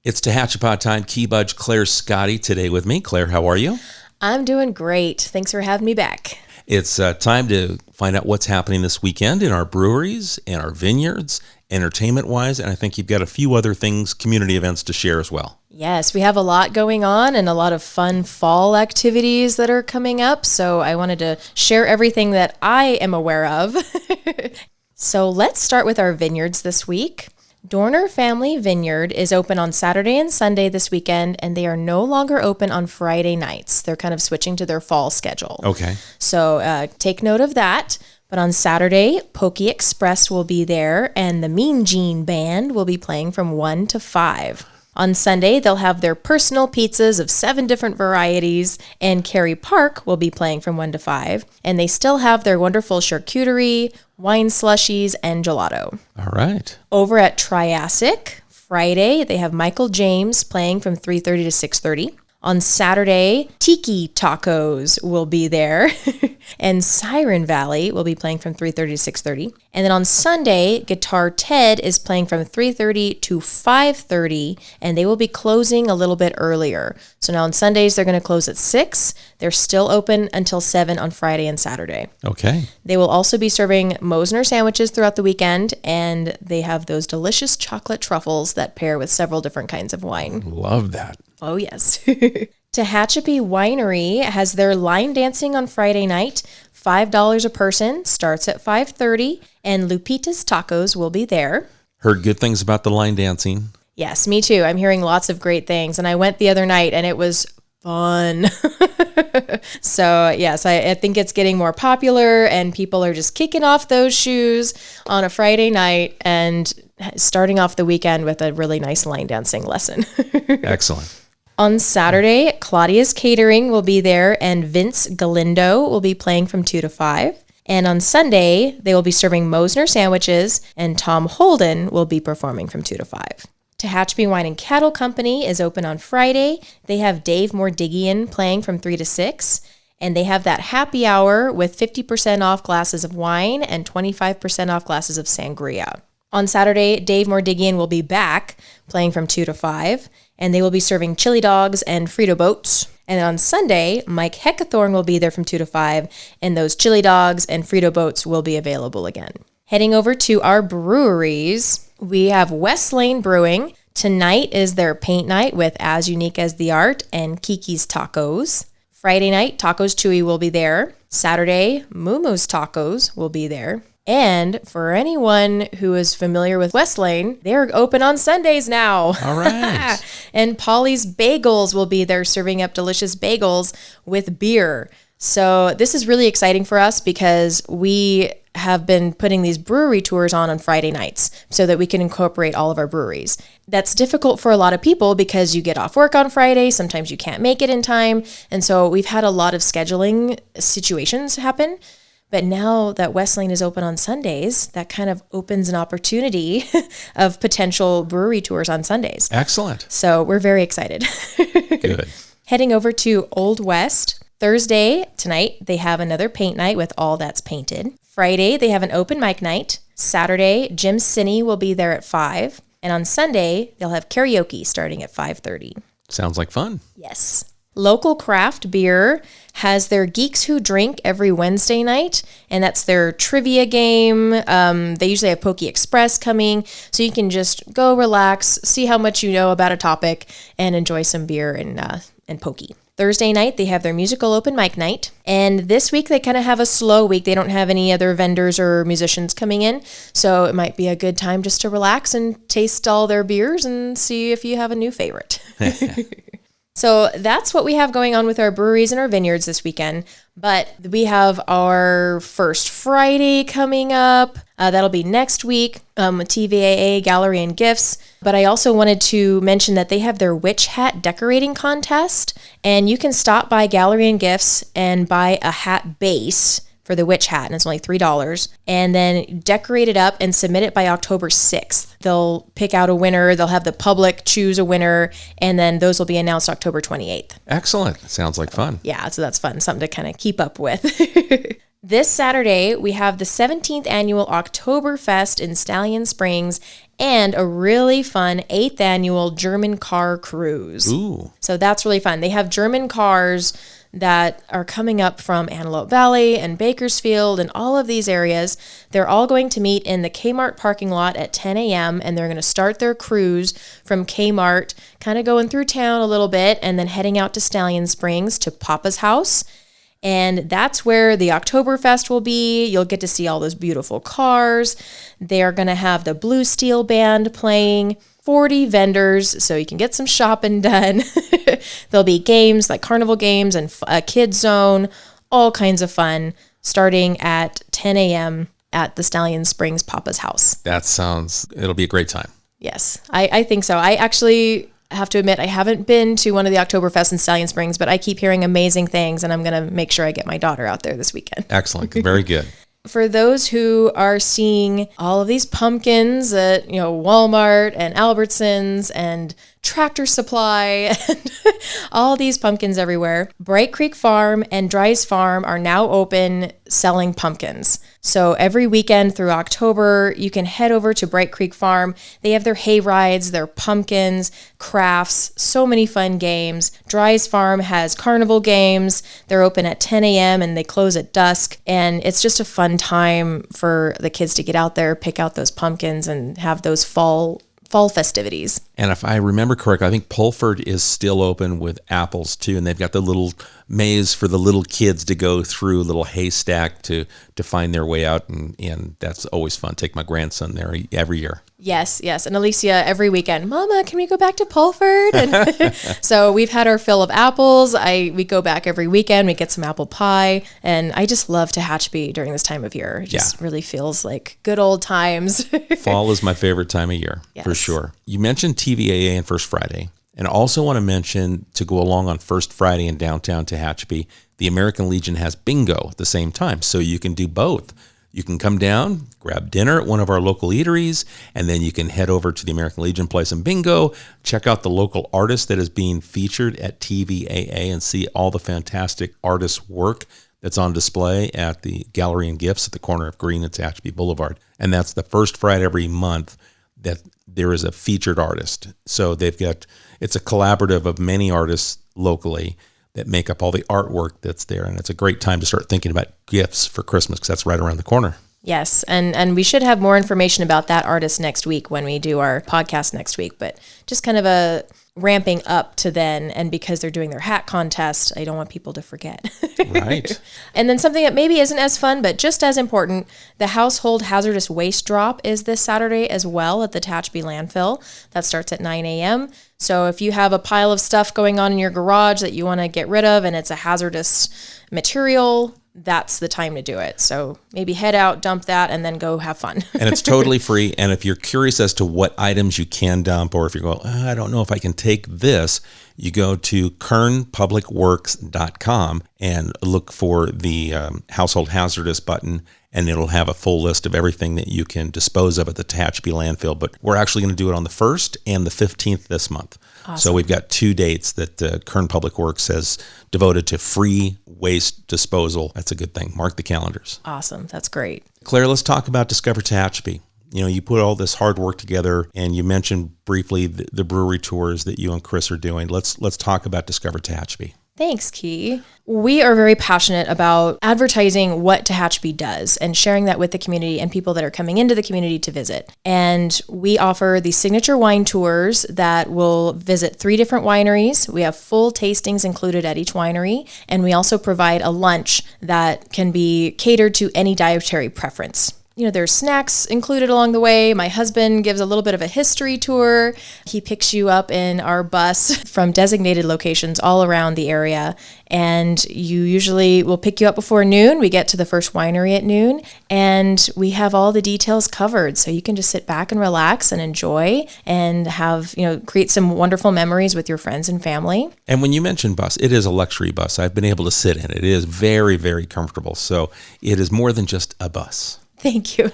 It's Tehachapi time. Key Budge Clare Scotti today with me. Claire, how are you? I'm doing great. Thanks for having me back. It's time to find out what's happening this weekend in our breweries, in our vineyards, entertainment-wise, and I think you've got a few other things, community events to share as well. Yes, we have a lot going on and a lot of fun fall activities that are coming up, so I wanted to share everything that I am aware of. So let's start with our vineyards this week. Dorner Family Vineyard is open on Saturday and Sunday this weekend, and they are no longer open on Friday nights. They're kind of switching to their fall schedule. Okay. So take note of that. But on Saturday, Pokey Express will be there, and the Mean Gene Band will be playing from 1 to 5. On Sunday, they'll have their personal pizzas of 7 different varieties, and Cary Park will be playing from 1 to 5. And they still have their wonderful charcuterie, wine slushies, and gelato. All right. Over at Triassic, Friday, they have Michael James playing from 3:30 to 6:30. On Saturday, Tiki Tacos will be there, and Siren Valley will be playing from 3:30 to 6:30. And then on Sunday, Guitar Ted is playing from 3:30 to 5:30, and they will be closing a little bit earlier. So now on Sundays, they're going to close at 6. They're still open until 7 on Friday and Saturday. Okay. They will also be serving Mosner sandwiches throughout the weekend, and they have those delicious chocolate truffles that pair with several different kinds of wine. Love that. Oh, yes. Tehachapi Winery has their line dancing on Friday night. $5 a person, starts at 5:30, and Lupita's Tacos will be there. Heard good things about the line dancing. Yes, me too. I'm hearing lots of great things, and I went the other night, and it was fun. So, yes, I think it's getting more popular, and people are just kicking off those shoes on a Friday night and starting off the weekend with a really nice line dancing lesson. Excellent. On Saturday, Claudia's Catering will be there, and Vince Galindo will be playing from 2 to 5. And on Sunday, they will be serving Mosner sandwiches, and Tom Holden will be performing from 2 to 5. Tehachapi Wine and Cattle Company is open on Friday. They have Dave Mordigian playing from 3 to 6. And they have that happy hour with 50% off glasses of wine and 25% off glasses of sangria. On Saturday, Dave Mordigian will be back playing from 2 to 5. And they will be serving chili dogs and Frito boats. And on Sunday, Mike Heckathorn will be there from 2 to 5, and those chili dogs and Frito boats will be available again. Heading over to our breweries, we have West Lane Brewing. Tonight is their paint night with As Unique as the Art and Kiki's Tacos. Friday night, Tacos Chewy will be there. Saturday, Mumu's Tacos will be there. And for anyone who is familiar with West Lane, they're open on Sundays now. All right. And Polly's Bagels will be there serving up delicious bagels with beer. So this is really exciting for us because we have been putting these brewery tours on Friday nights so that we can incorporate all of our breweries. That's difficult for a lot of people because you get off work on Friday. Sometimes you can't make it in time. And so we've had a lot of scheduling situations happen. But now that West Lane is open on Sundays, that kind of opens an opportunity of potential brewery tours on Sundays. Excellent. So we're very excited. Good. Heading over to Old West. Thursday, tonight, they have another paint night with All That's Painted. Friday, they have an open mic night. Saturday, Jim Sinney will be there at 5. And on Sunday, they'll have karaoke starting at 5:30. Sounds like fun. Yes. Local Craft Beer has their Geeks Who Drink every Wednesday night, and that's their trivia game. They usually have Pokey Express coming, so you can just go relax, see how much you know about a topic, and enjoy some beer and Pokey. Thursday night, they have their musical open mic night, and this week they kind of have a slow week. They don't have any other vendors or musicians coming in, so it might be a good time just to relax and taste all their beers and see if you have a new favorite. So that's what we have going on with our breweries and our vineyards this weekend. But we have our First Friday coming up. That'll be next week with TVAA Gallery and Gifts. But I also wanted to mention that they have their witch hat decorating contest. And you can stop by Gallery and Gifts and buy a hat base for the witch hat, and it's only $3, and then decorate it up and submit it by October 6th. They'll pick out a winner, they'll have the public choose a winner, and then those will be announced October 28th. Excellent. Sounds like fun. Yeah, so that's fun, something to kind of keep up with. This Saturday, we have the 17th annual Oktoberfest in Stallion Springs, and a really fun 8th annual German car cruise. Ooh. So that's really fun. They have German cars that are coming up from Antelope Valley and Bakersfield and all of these areas. They're all going to meet in the Kmart parking lot at 10 a.m. and they're going to start their cruise from Kmart, kind of going through town a little bit and then heading out to Stallion Springs to Papa's house. And that's where the Oktoberfest will be. You'll get to see all those beautiful cars. They're going to have the Blue Steel Band playing, 40 vendors, so you can get some shopping done. There'll be games like carnival games and a kids zone, all kinds of fun, starting at 10 a.m. at the Stallion Springs Papa's house. It'll be a great time. Yes, I think so. I actually have to admit, I haven't been to one of the Oktoberfest in Stallion Springs, but I keep hearing amazing things, and I'm going to make sure I get my daughter out there this weekend. Excellent. Very good. For those who are seeing all of these pumpkins at, Walmart and Albertsons and Tractor Supply and all these pumpkins everywhere, Bright Creek Farm and Dry's Farm are now open selling pumpkins. So every weekend through October, you can head over to Bright Creek Farm. They have their hay rides, their pumpkins, crafts, so many fun games. Dry's Farm has carnival games. They're open at 10 a.m. and they close at dusk. And it's just a fun time for the kids to get out there, pick out those pumpkins and have those fall festivities. And if I remember correctly, I think Pulford is still open with apples too, and they've got the little maze for the little kids to go through, a little haystack to find their way out, and that's always fun. Take my grandson there every year. Yes. And Alicia, every weekend, Mama, can we go back to Pulford? And so we've had our fill of apples. We go back every weekend. We get some apple pie. And I just love Tehachapi during this time of year. It just really feels like good old times. Fall is my favorite time of year, for sure. You mentioned TVAA and First Friday. And I also want to mention, to go along on First Friday in downtown Tehachapi, the American Legion has bingo at the same time. So you can do both. You can come down, grab dinner at one of our local eateries, and then you can head over to the American Legion play some bingo, check out the local artist that is being featured at TVAA, and see all the fantastic artist work that's on display at the Gallery and Gifts at the corner of Green and Tehachapi Boulevard. And that's the first Friday every month that there is a featured artist. So it's a collaborative of many artists locally that make up all the artwork that's there. And it's a great time to start thinking about gifts for Christmas because that's right around the corner. Yes, and we should have more information about that artist next week when we do our podcast next week, but just kind of a ramping up to then, and because they're doing their hat contest, I don't want people to forget. Right. And then something that maybe isn't as fun, but just as important, the Household Hazardous Waste Drop is this Saturday as well at the Tehachapi Landfill. That starts at 9 a.m. So if you have a pile of stuff going on in your garage that you want to get rid of and it's a hazardous material, that's the time to do it. So maybe head out, dump that, and then go have fun. And it's totally free. And if you're curious as to what items you can dump, or if you go, I don't know if I can take this, you go to kernpublicworks.com and look for the household hazardous button, and it'll have a full list of everything that you can dispose of at the Tehachapi landfill. But we're actually going to do it on the 1st and the 15th this month. Awesome. So we've got 2 dates that Kern Public Works has devoted to free waste disposal. That's a good thing. Mark the calendars. Awesome. That's great. Claire, let's talk about Discover Tehachapi. You put all this hard work together, and you mentioned briefly the brewery tours that you and Chris are doing. Let's talk about Discover Tehachapi. Thanks, Key. We are very passionate about advertising what Tehachapi does and sharing that with the community and people that are coming into the community to visit. And we offer the signature wine tours that will visit 3 different wineries. We have full tastings included at each winery, and we also provide a lunch that can be catered to any dietary preference. There's snacks included along the way. My husband gives a little bit of a history tour. He picks you up in our bus from designated locations all around the area. And you usually will pick you up before noon. We get to the first winery at noon, and we have all the details covered. So you can just sit back and relax and enjoy and have, create some wonderful memories with your friends and family. And when you mention bus, it is a luxury bus. I've been able to sit in it. It is very, very comfortable. So it is more than just a bus. Thank you.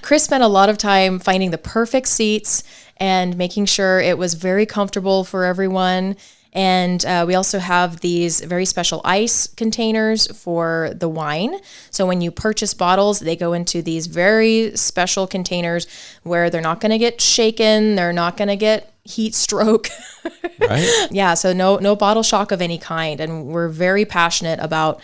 Chris spent a lot of time finding the perfect seats and making sure it was very comfortable for everyone. And we also have these very special ice containers for the wine. So when you purchase bottles, they go into these very special containers where they're not going to get shaken, they're not going to get heat stroke. Right? Yeah, so no bottle shock of any kind. And we're very passionate about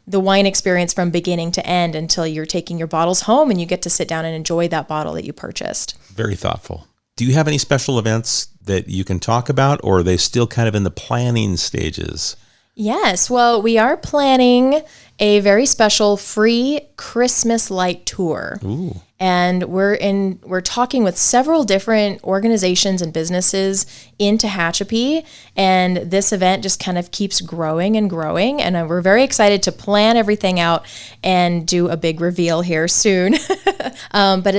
the wine experience from beginning to end until you're taking your bottles home and you get to sit down and enjoy that bottle that you purchased. Very thoughtful. Do you have any special events that you can talk about, or are they still kind of in the planning stages? Yes, well, we are planning a very special free Christmas light tour. Ooh. And we're talking with several different organizations and businesses in Tehachapi, and this event just kind of keeps growing and growing, and we're very excited to plan everything out and do a big reveal here soon. But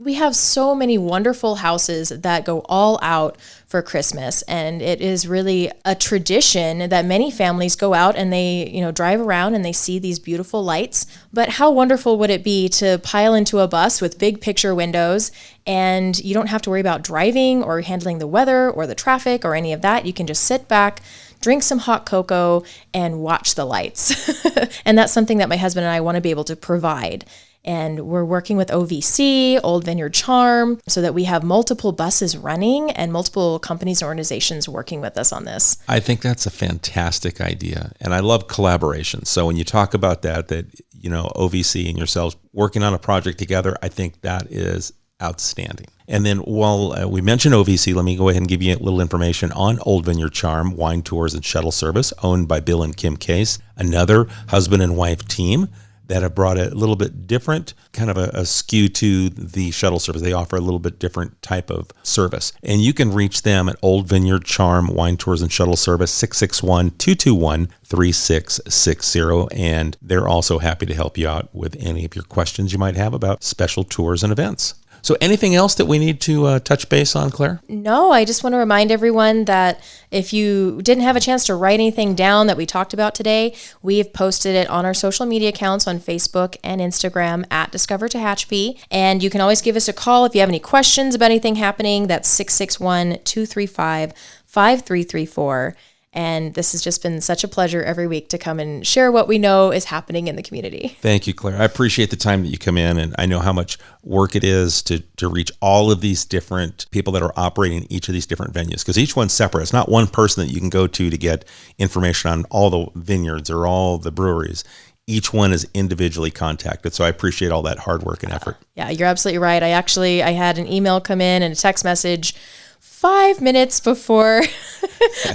we have so many wonderful houses that go all out for Christmas, and it is really a tradition that many families go out and they, drive around and they see these beautiful lights. But how wonderful would it be to pile into a bus with big picture windows, and you don't have to worry about driving or handling the weather or the traffic or any of that. You can just sit back, drink some hot cocoa, and watch the lights. And that's something that my husband and I want to be able to provide. And we're working with OVC, Old Vineyard Charm, so that we have multiple buses running and multiple companies and organizations working with us on this. I think that's a fantastic idea. And I love collaboration. So when you talk about that OVC and yourselves working on a project together, I think that is outstanding. And then while we mention OVC, let me go ahead and give you a little information on Old Vineyard Charm Wine Tours and Shuttle Service, owned by Bill and Kim Case, another husband and wife team that have brought a little bit different kind of a skew to the shuttle service. They offer a little bit different type of service. And you can reach them at Old Vineyard Charm Wine Tours and Shuttle Service, 661-221-3660. And they're also happy to help you out with any of your questions you might have about special tours and events. So anything else that we need to touch base on, Claire? No, I just want to remind everyone that if you didn't have a chance to write anything down that we talked about today, we have posted it on our social media accounts on Facebook and Instagram at Discover Tehachapi. And you can always give us a call if you have any questions about anything happening. That's 661-235-5334. And this has just been such a pleasure every week to come and share what we know is happening in the community. Thank you, Claire. I appreciate the time that you come in, and I know how much work it is to reach all of these different people that are operating each of these different venues, because each one's separate. It's not one person that you can go to get information on all the vineyards or all the breweries. Each one is individually contacted. So I appreciate all that hard work and effort. Yeah, you're absolutely right. I had an email come in and a text message 5 minutes before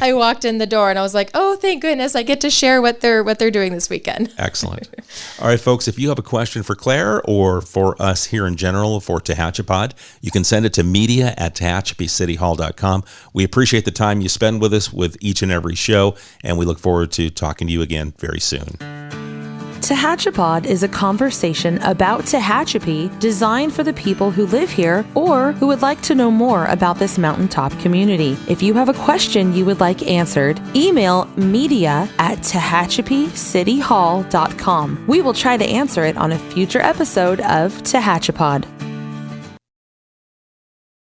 I walked in the door, and I was like, oh, thank goodness I get to share what they're doing this weekend. Excellent. All right, folks, if you have a question for Claire or for us here in general for Tehachapod, you can send it to media@tehachapicityhall.com. We appreciate the time you spend with us with each and every show, and we look forward to talking to you again very soon. Tehachapod is a conversation about Tehachapi designed for the people who live here or who would like to know more about this mountaintop community. If you have a question you would like answered, email media@tehachapicityhall.com. We will try to answer it on a future episode of Tehachapod.